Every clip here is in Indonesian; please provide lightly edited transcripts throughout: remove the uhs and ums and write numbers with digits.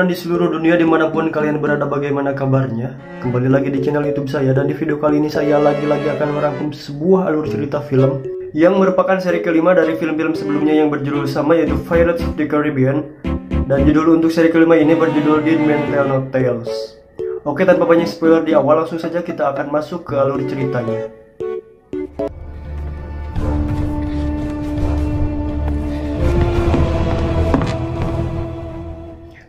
teman-teman di seluruh dunia dimanapun kalian berada, bagaimana kabarnya? Kembali lagi di channel YouTube saya, dan di video kali ini saya lagi-lagi akan merangkum sebuah alur cerita film yang merupakan seri kelima dari film-film sebelumnya yang berjudul sama, yaitu Pirates of the Caribbean. Dan judul untuk seri kelima ini berjudul Dead Men Tell No Tales. Oke, tanpa banyak spoiler di awal, langsung saja kita akan masuk ke alur ceritanya.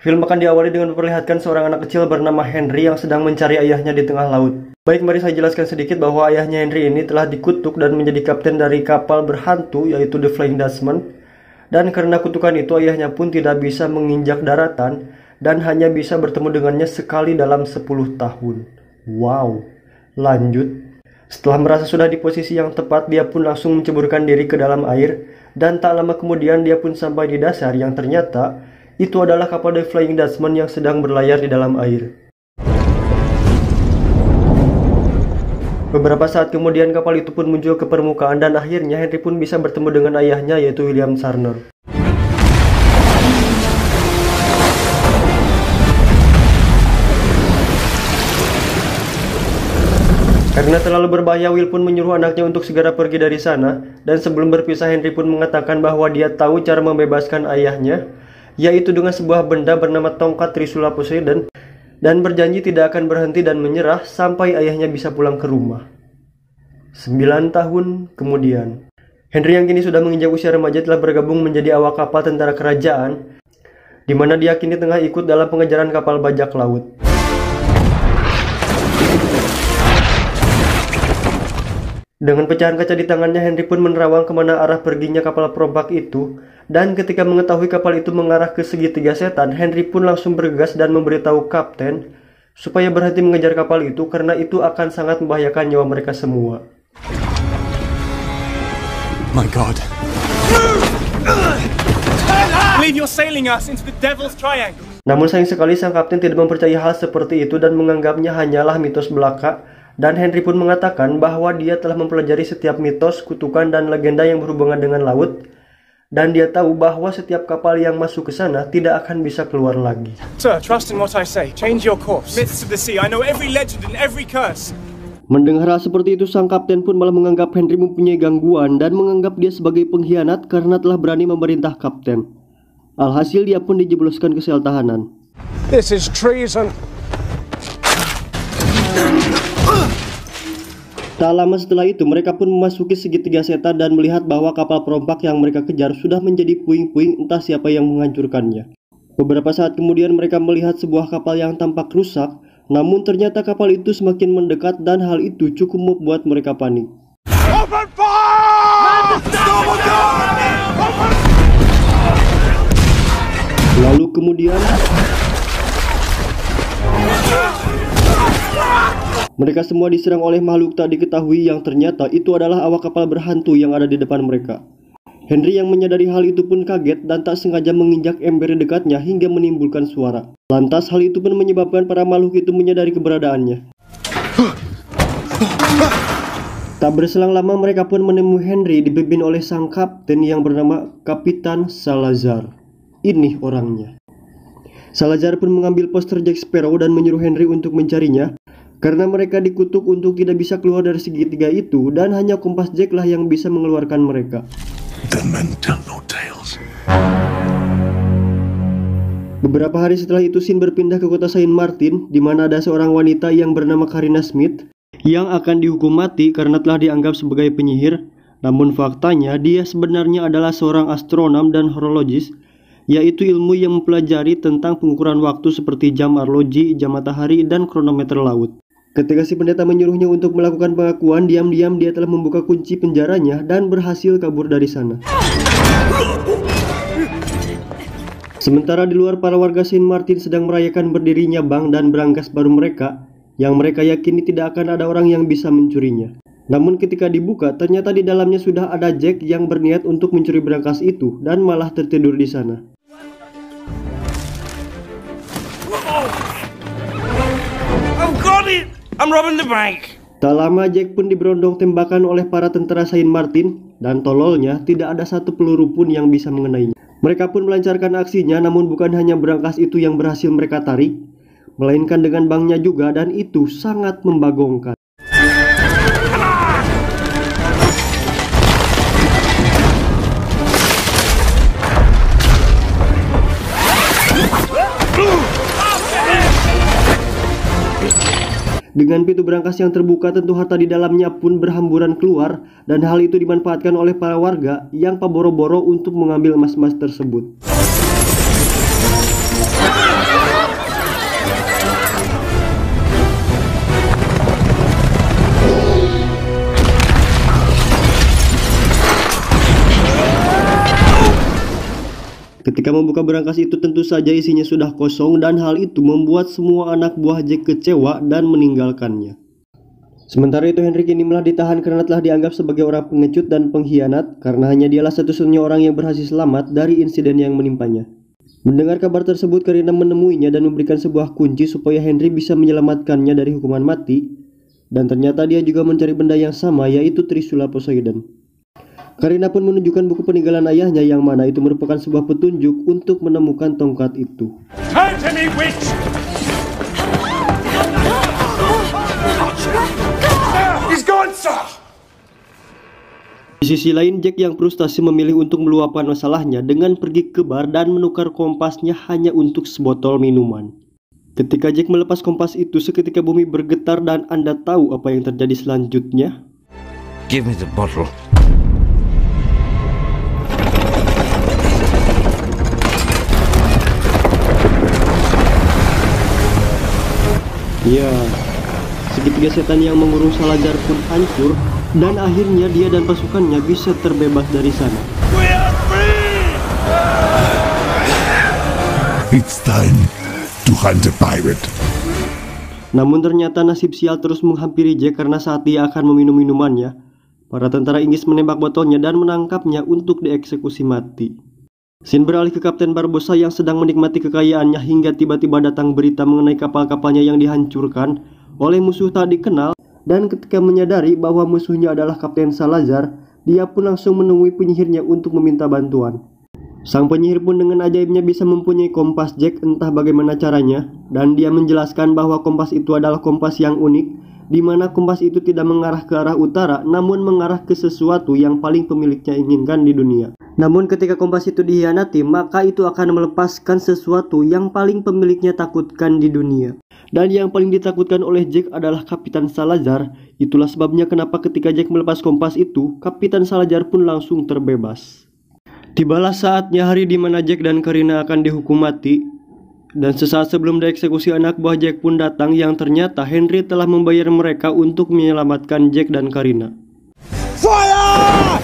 Film akan diawali dengan memperlihatkan seorang anak kecil bernama Henry yang sedang mencari ayahnya di tengah laut. Baik, mari saya jelaskan sedikit bahwa ayahnya Henry ini telah dikutuk dan menjadi kapten dari kapal berhantu, yaitu The Flying Dutchman. Dan karena kutukan itu, ayahnya pun tidak bisa menginjak daratan dan hanya bisa bertemu dengannya sekali dalam 10 tahun. Wow. Lanjut. Setelah merasa sudah di posisi yang tepat, dia pun langsung menceburkan diri ke dalam air. Dan tak lama kemudian dia pun sampai di dasar, yang ternyata itu adalah kapal The Flying Dutchman yang sedang berlayar di dalam air. Beberapa saat kemudian kapal itu pun muncul ke permukaan dan akhirnya Henry pun bisa bertemu dengan ayahnya, yaitu William Turner. Karena terlalu berbahaya, Will pun menyuruh anaknya untuk segera pergi dari sana. Dan sebelum berpisah, Henry pun mengatakan bahwa dia tahu cara membebaskan ayahnya, yaitu dengan sebuah benda bernama tongkat Trisula Poseidon, dan berjanji tidak akan berhenti dan menyerah sampai ayahnya bisa pulang ke rumah. 9 tahun kemudian, Henry yang kini sudah menginjak usia remaja telah bergabung menjadi awak kapal tentara kerajaan, di mana dia kini tengah ikut dalam pengejaran kapal bajak laut. Dengan pecahan kaca di tangannya, Henry pun menerawang kemana arah perginya kapal perompak itu. Dan ketika mengetahui kapal itu mengarah ke segitiga setan, Henry pun langsung bergegas dan memberitahu kapten supaya berhenti mengejar kapal itu, karena itu akan sangat membahayakan nyawa mereka semua. My God. Believe you're sailing us into the Devil's Triangle. Namun sayang sekali sang kapten tidak mempercayai hal seperti itu dan menganggapnya hanyalah mitos belaka. Dan Henry pun mengatakan bahwa dia telah mempelajari setiap mitos, kutukan, dan legenda yang berhubungan dengan laut. Dan dia tahu bahwa setiap kapal yang masuk ke sana tidak akan bisa keluar lagi. Sir, trust in what I say. Change your course. Myths of the sea. I know every legend and every curse. Mendengar hal seperti itu, sang kapten pun malah menganggap Henry mempunyai gangguan dan menganggap dia sebagai pengkhianat karena telah berani memerintah kapten. Alhasil dia pun dijebloskan ke sel tahanan. This is treason. Tak lama setelah itu, mereka pun memasuki segitiga setan dan melihat bahwa kapal perompak yang mereka kejar sudah menjadi puing-puing, entah siapa yang menghancurkannya. Beberapa saat kemudian mereka melihat sebuah kapal yang tampak rusak, namun ternyata kapal itu semakin mendekat dan hal itu cukup membuat mereka panik. Open fire! Lalu kemudian mereka semua diserang oleh makhluk tak diketahui yang ternyata itu adalah awak kapal berhantu yang ada di depan mereka. Henry yang menyadari hal itu pun kaget dan tak sengaja menginjak ember dekatnya hingga menimbulkan suara. Lantas hal itu pun menyebabkan para makhluk itu menyadari keberadaannya. Tak berselang lama mereka pun menemui Henry dipimpin oleh sang kapten yang bernama Kapitan Salazar. Ini orangnya. Salazar pun mengambil poster Jack Sparrow dan menyuruh Henry untuk mencarinya, karena mereka dikutuk untuk tidak bisa keluar dari segitiga itu, dan hanya kompas Jack lah yang bisa mengeluarkan mereka. The men tell no tales. Beberapa hari setelah itu, Sin berpindah ke kota Saint Martin, di mana ada seorang wanita yang bernama Karina Smith yang akan dihukum mati karena telah dianggap sebagai penyihir. Namun faktanya dia sebenarnya adalah seorang astronom dan horologis, yaitu ilmu yang mempelajari tentang pengukuran waktu seperti jam arloji, jam matahari, dan kronometer laut. Ketika si pendeta menyuruhnya untuk melakukan pengakuan, diam-diam dia telah membuka kunci penjaranya dan berhasil kabur dari sana. Sementara di luar, para warga Saint Martin sedang merayakan berdirinya bank dan berangkas baru mereka, yang mereka yakini tidak akan ada orang yang bisa mencurinya. Namun ketika dibuka, ternyata di dalamnya sudah ada Jack yang berniat untuk mencuri berangkas itu dan malah tertidur di sana. I've got it! I'm robbing the bank. Tak lama Jack pun diberondong tembakan oleh para tentara Saint Martin, dan tololnya tidak ada satu peluru pun yang bisa mengenainya. Mereka pun melancarkan aksinya, namun bukan hanya berangkas itu yang berhasil mereka tarik, melainkan dengan banknya juga, dan itu sangat membagongkan. Dengan pintu berangkas yang terbuka, tentu harta di dalamnya pun berhamburan keluar, dan hal itu dimanfaatkan oleh para warga yang paboro-boro untuk mengambil emas-emas tersebut. Ketika membuka berangkas itu, tentu saja isinya sudah kosong, dan hal itu membuat semua anak buah Jack kecewa dan meninggalkannya. Sementara itu, Henry kini malah ditahan karena telah dianggap sebagai orang pengecut dan pengkhianat, karena hanya dialah satu-satunya orang yang berhasil selamat dari insiden yang menimpanya. Mendengar kabar tersebut, Karina menemuinya dan memberikan sebuah kunci supaya Henry bisa menyelamatkannya dari hukuman mati, dan ternyata dia juga mencari benda yang sama, yaitu Trisula Poseidon. Karina pun menunjukkan buku peninggalan ayahnya, yang mana itu merupakan sebuah petunjuk untuk menemukan tongkat itu. Turn to me, witch! He's gone, sir! Di sisi lain, Jack yang frustasi memilih untuk meluapkan masalahnya dengan pergi ke bar dan menukar kompasnya hanya untuk sebotol minuman. Ketika Jack melepas kompas itu, seketika bumi bergetar, dan Anda tahu apa yang terjadi selanjutnya? Give me the bottle. Ya, segitiga setan yang mengurung Salazar pun hancur, dan akhirnya dia dan pasukannya bisa terbebas dari sana. We are free! It's time to hunt a pirate. Namun ternyata nasib sial terus menghampiri Jack, karena saat dia akan meminum minumannya, para tentara Inggris menembak botolnya dan menangkapnya untuk dieksekusi mati. Scene beralih ke Kapten Barbossa yang sedang menikmati kekayaannya hingga tiba-tiba datang berita mengenai kapal-kapalnya yang dihancurkan oleh musuh tak dikenal, dan ketika menyadari bahwa musuhnya adalah Kapten Salazar, dia pun langsung menemui penyihirnya untuk meminta bantuan. Sang penyihir pun dengan ajaibnya bisa mempunyai kompas Jack, entah bagaimana caranya, dan dia menjelaskan bahwa kompas itu adalah kompas yang unik, di mana kompas itu tidak mengarah ke arah utara, namun mengarah ke sesuatu yang paling pemiliknya inginkan di dunia. Namun ketika kompas itu dikhianati, maka itu akan melepaskan sesuatu yang paling pemiliknya takutkan di dunia. Dan yang paling ditakutkan oleh Jack adalah Kapitan Salazar. Itulah sebabnya kenapa ketika Jack melepas kompas itu, Kapitan Salazar pun langsung terbebas. Tibalah saatnya hari di mana Jack dan Karina akan dihukum mati. Dan sesaat sebelum dieksekusi, anak buah Jack pun datang, yang ternyata Henry telah membayar mereka untuk menyelamatkan Jack dan Karina. Fire!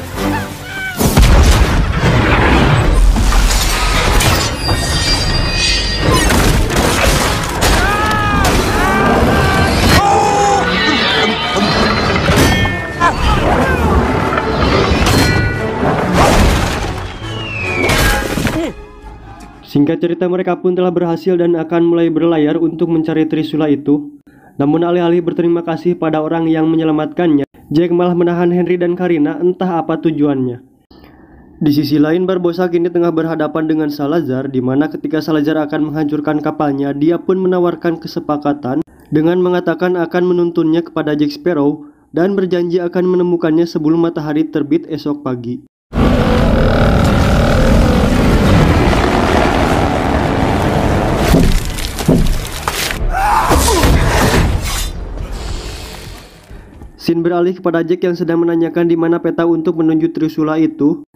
Singkat cerita, mereka pun telah berhasil dan akan mulai berlayar untuk mencari Trisula itu. Namun alih-alih berterima kasih pada orang yang menyelamatkannya, Jack malah menahan Henry dan Karina, entah apa tujuannya. Di sisi lain, Barbossa kini tengah berhadapan dengan Salazar, di mana ketika Salazar akan menghancurkan kapalnya, dia pun menawarkan kesepakatan dengan mengatakan akan menuntunnya kepada Jack Sparrow dan berjanji akan menemukannya sebelum matahari terbit esok pagi. Scene beralih kepada Jack yang sedang menanyakan di mana peta untuk menuju Trisula itu.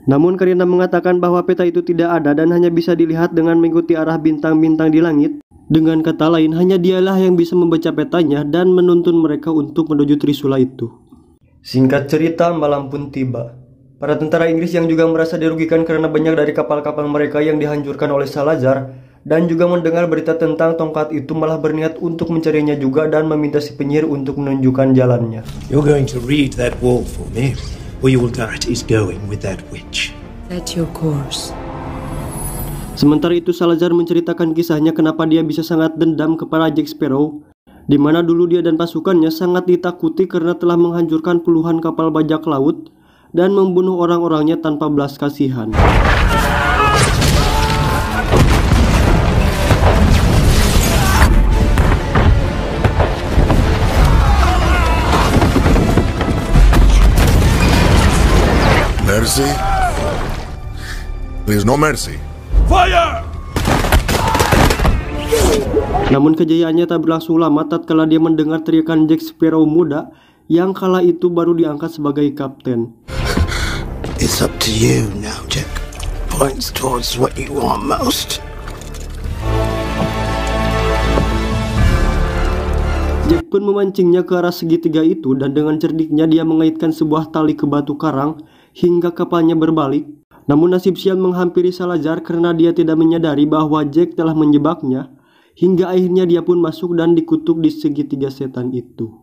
Namun Karina mengatakan bahwa peta itu tidak ada dan hanya bisa dilihat dengan mengikuti arah bintang-bintang di langit. Dengan kata lain, hanya dialah yang bisa membaca petanya dan menuntun mereka untuk menuju Trisula itu. Singkat cerita, malam pun tiba. Para tentara Inggris yang juga merasa dirugikan karena banyak dari kapal-kapal mereka yang dihancurkan oleh Salazar, dan juga mendengar berita tentang tongkat itu, malah berniat untuk mencarinya juga dan meminta si penyihir untuk menunjukkan jalannya. You're going to read that wall for me, or your dad is going with that witch. Set your course. Sementara itu, Salazar menceritakan kisahnya kenapa dia bisa sangat dendam kepada Jack Sparrow, di mana dulu dia dan pasukannya sangat ditakuti karena telah menghancurkan puluhan kapal bajak laut dan membunuh orang-orangnya tanpa belas kasihan. Mercy? There's no mercy. Fire! Namun kejayaannya tak berlangsung lama tatkala dia mendengar teriakan Jack Sparrow muda yang kala itu baru diangkat sebagai kapten. It's up to you now, Jack. Points towards what you want most. Jack pun memancingnya ke arah segitiga itu dan dengan cerdiknya dia mengaitkan sebuah tali ke batu karang hingga kapalnya berbalik. Namun nasib sial menghampiri Salazar karena dia tidak menyadari bahwa Jack telah menjebaknya, hingga akhirnya dia pun masuk dan dikutuk di segitiga setan itu.